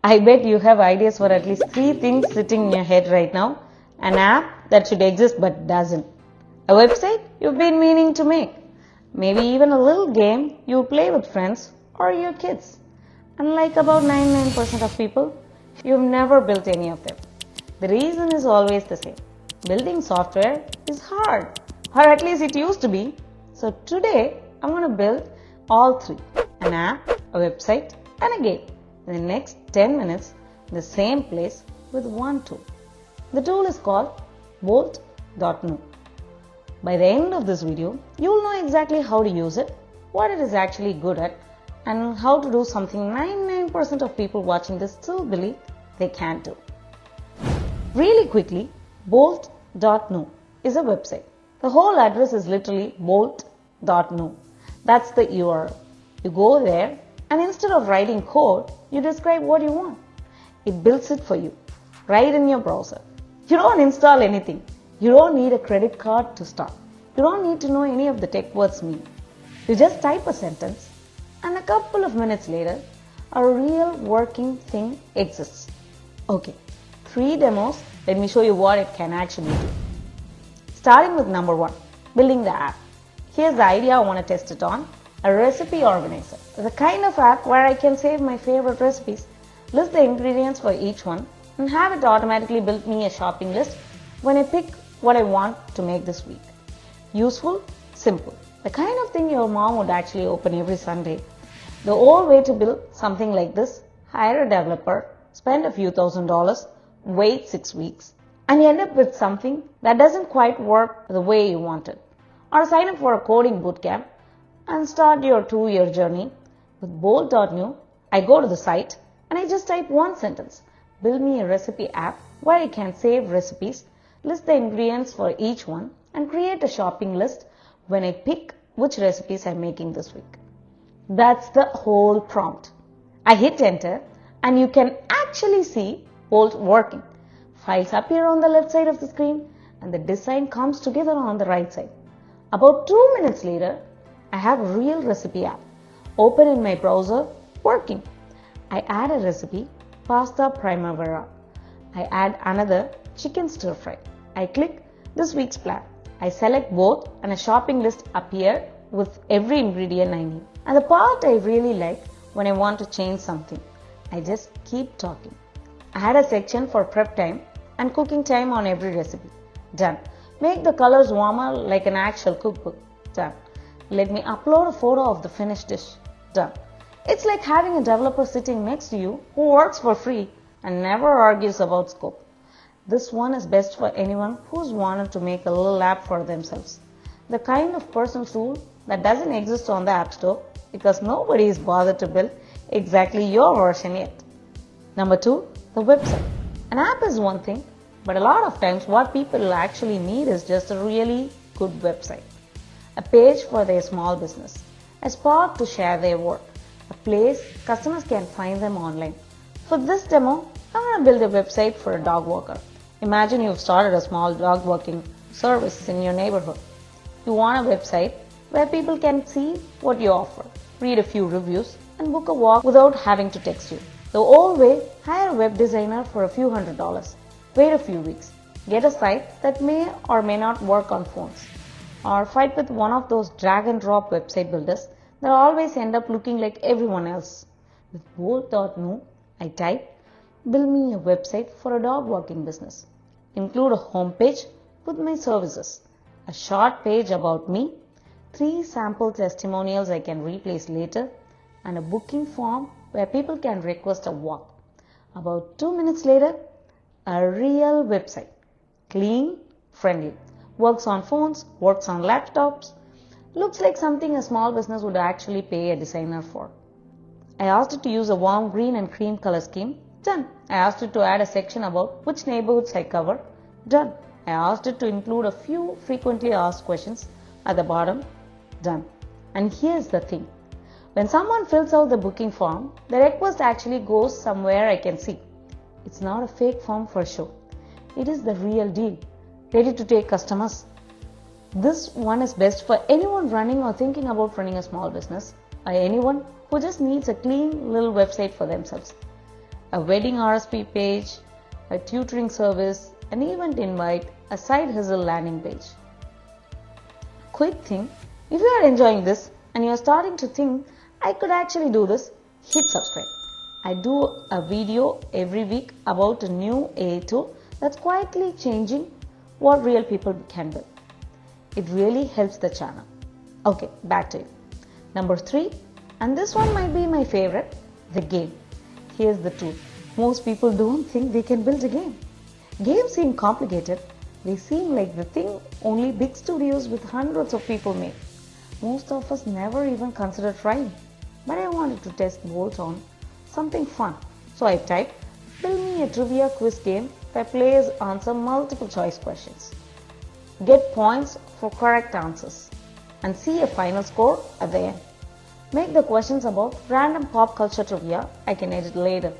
I bet you have ideas for at least 3 things sitting in your head right now. An app that should exist but doesn't. A website you've been meaning to make. Maybe even a little game you play with friends or your kids. Unlike about 99% of people, you've never built any of them. The reason is always the same. Building software is hard, or at least it used to be. So today, I'm going to build all 3. An app, a website, and a game in the next 10 minutes in the same place with one tool. The tool is called BOLT.NEW. By the end of this video, you will know exactly how to use it, what it is actually good at, and how to do something 99% of people watching this still believe they can't do. Really quickly, BOLT.NEW is a website. The whole address is literally BOLT.NEW. That's the URL. You go there and instead of writing code, you describe what you want. It builds it for you, right in your browser. You don't install anything. You don't need a credit card to start. You don't need to know any of the tech words mean. You just type a sentence and a couple of minutes later, a real working thing exists. Okay, 3 demos. Let me show you what it can actually do. Starting with number 1, building the app. Here's the idea I want to test it on. A recipe organizer. The kind of app where I can save my favorite recipes, list the ingredients for each one, and have it automatically build me a shopping list when I pick what I want to make this week. Useful, simple. The kind of thing your mom would actually open every Sunday. The old way to build something like this, hire a developer, spend a few $1,000s, wait 6 weeks, and you end up with something that doesn't quite work the way you want it. Or sign up for a coding bootcamp and start your 2-year journey. With BOLT.NEW, I go to the site and I just type one sentence. Build me a recipe app where I can save recipes, list the ingredients for each one, and create a shopping list when I pick which recipes I'm making this week. That's the whole prompt. I hit enter and you can actually see Bolt working. Files appear on the left side of the screen and the design comes together on the right side. About 2 minutes later, I have a real recipe app open in my browser working. I add a recipe, pasta primavera. I add another, chicken stir fry. I click this week's plan. I select both and a shopping list appears with every ingredient I need. And the part I really like when I want to change something, I just keep talking. I add a section for prep time and cooking time on every recipe. Done. Make the colors warmer like an actual cookbook. Done. Let me upload a photo of the finished dish. Done. It's like having a developer sitting next to you who works for free and never argues about scope. This one is best for anyone who's wanted to make a little app for themselves. The kind of personal tool that doesn't exist on the App Store because nobody is bothered to build exactly your version yet. Number 2, the website. An app is one thing, but a lot of times what people actually need is just a really good website. A page for their small business, a spot to share their work, a place customers can find them online. For this demo, I'm going to build a website for a dog walker. Imagine you've started a small dog walking service in your neighborhood. You want a website where people can see what you offer, read a few reviews, and book a walk without having to text you. The old way, hire a web designer for a few $100s. Wait a few weeks. Get a site that may or may not work on phones. Or fight with one of those drag and drop website builders that always end up looking like everyone else. With BOLT.NEW, I type, build me a website for a dog walking business. Include a home page with my services, a short page about me, 3 sample testimonials I can replace later, and a booking form where people can request a walk. About 2 minutes later, a real website. Clean, friendly. Works on phones, works on laptops. Looks like something a small business would actually pay a designer for. I asked it to use a warm green and cream color scheme. Done. I asked it to add a section about which neighborhoods I cover. Done. I asked it to include a few frequently asked questions at the bottom. Done. And here's the thing. When someone fills out the booking form, the request actually goes somewhere I can see. It's not a fake form for show. It is the real deal. Ready to take customers. This one is best for anyone running or thinking about running a small business, or anyone who just needs a clean little website for themselves. a wedding RSP page, a tutoring service, an event invite, a side hustle landing page. Quick thing, if you are enjoying this and you are starting to think, I could actually do this, hit subscribe. I do a video every week about a new AI tool that's quietly changing what real people can do. It really helps the channel. Okay, back to it. Number 3, and this one might be my favorite, the game. Here's the truth. Most people don't think they can build a game. Games seem complicated. They seem like the thing only big studios with hundreds of people make. Most of us never even consider trying. But I wanted to test Bolt on something fun. So I typed, build me a trivia quiz game where players answer multiple choice questions. Get points for correct answers and see a final score at the end. Make the questions about random pop culture trivia I can edit later.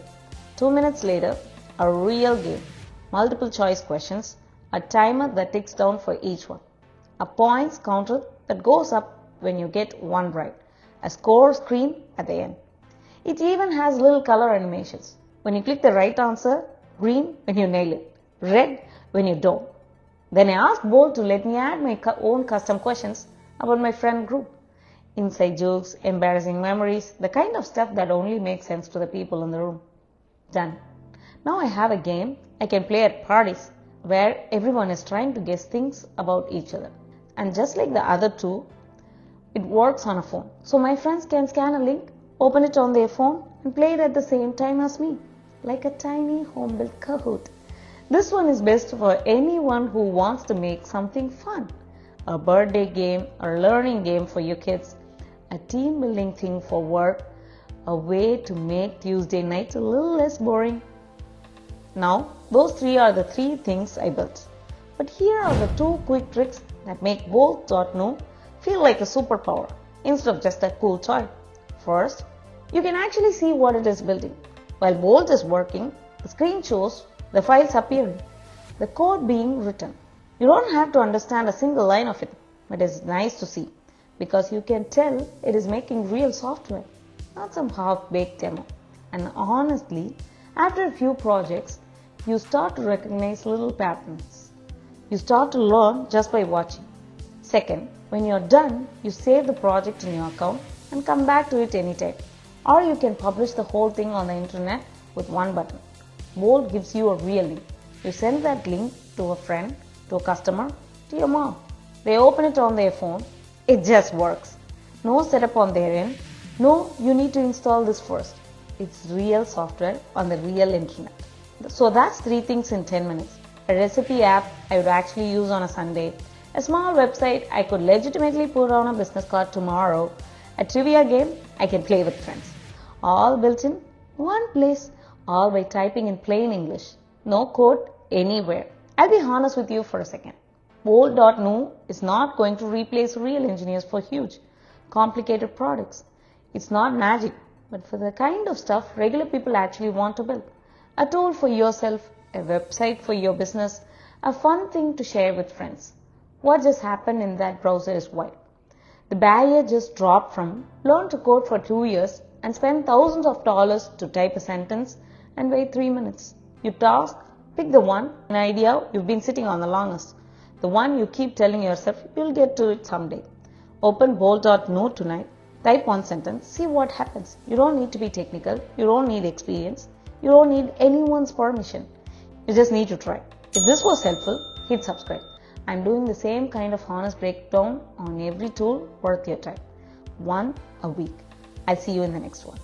2 minutes later, a real game. Multiple choice questions, a timer that ticks down for each one, a points counter that goes up when you get one right, a score screen at the end. It even has little color animations. When you click the right answer, green when you nail it, red when you don't. Then I asked Bolt to let me add my own custom questions about my friend group. Inside jokes, embarrassing memories, the kind of stuff that only makes sense to the people in the room. Done. Now I have a game I can play at parties where everyone is trying to guess things about each other. And just like the other two, it works on a phone. So my friends can scan a link, open it on their phone and play it at the same time as me, like a tiny home-built Kahoot. This one is best for anyone who wants to make something fun. A birthday game or learning game for your kids, a team building thing for work, a way to make Tuesday nights a little less boring. Now, those 3 are the 3 things I built. But here are the 2 quick tricks that make BOLT.NEW feel like a superpower instead of just a cool toy. First, you can actually see what it is building. While Bolt is working, the screen shows the files appearing, the code being written. You don't have to understand a single line of it, but it's nice to see because you can tell it is making real software, not some half-baked demo. And honestly, after a few projects, you start to recognize little patterns. You start to learn just by watching. Second, when you're done, you save the project in your account and come back to it anytime. Or you can publish the whole thing on the internet with one button. Bolt gives you a real link. You send that link to a friend, to a customer, to your mom. They open it on their phone. It just works. No setup on their end. No, you need to install this first. It's real software on the real internet. So that's 3 things in 10 minutes. A recipe app I would actually use on a Sunday. A small website I could legitimately put on a business card tomorrow. A trivia game I can play with friends. All built in one place, all by typing in plain English. No code anywhere. I'll be honest with you for a second. Bolt.NEW is not going to replace real engineers for huge, complicated products. It's not magic, but for the kind of stuff regular people actually want to build. A tool for yourself, a website for your business, a fun thing to share with friends. What just happened in that browser is wild. The barrier just dropped from learn to code for 2 years and spend thousands of dollars to type a sentence and wait 3 minutes. You task, pick the one, an idea you've been sitting on the longest. The one you keep telling yourself you'll get to it someday. Open Bolt.NEW tonight, type one sentence, see what happens. You don't need to be technical, you don't need experience, you don't need anyone's permission. You just need to try. If this was helpful, hit subscribe. I'm doing the same kind of honest breakdown on every tool worth your time. 1 a week. I'll see you in the next one.